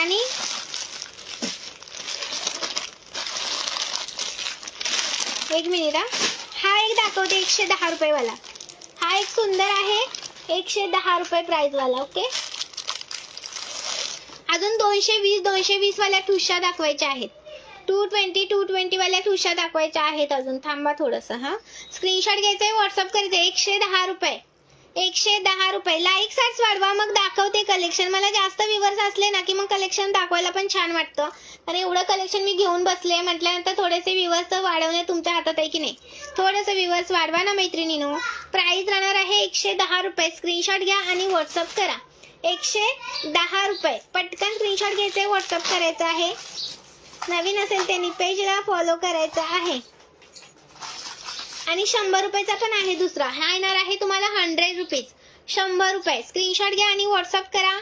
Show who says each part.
Speaker 1: आणि एक मिनिट हा एक दाखवते 110 रुपये वाला. हा एक सुंदर आहे 110 रुपये प्राइस वाला. ओके, अजून 220 वाल्या ठुशा दाखवायच्या आहेत. 220 वाल्या ठुशा दाखवायच्या आहेत अजून. थांबा थोडंसं. हा स्क्रीनशॉट घ्यायचा आहे, व्हॉट्सअप करायचं. 110 रुपये, 110 रुपये. लाईक्स वाढवा मग दाखवते कलेक्शन. मला जास्त व्ह्यूअर्स असले ना की मग कलेक्शन दाखवायला पण छान वाटतं. आणि एवढं कलेक्शन मी घेऊन बसले म्हटल्यानंतर थोडेसे व्ह्यूअर्स वाढवणे तुमच्या हातात आहे की नाही. थोडंसं व्ह्यूअर्स वाढवा ना मैत्रिणींनो. प्राइस राहणार आहे 110 रुपये. स्क्रीनशॉट घ्या आणि व्हॉट्सअप करा. 110 रुपये. पटकन स्क्रीनशॉट घ्यायचे, व्हॉट्सअप करायचं आहे. नवीन असेल त्यांनी पेजला फॉलो करायचं आहे. आणि 100 रुपयाचा पण आहे दुसरा. हा येणार आहे तुम्हाला 100 रुपीज. 100 रुपये. स्क्रीनशॉट घ्या आणि व्हॉट्सअप करा.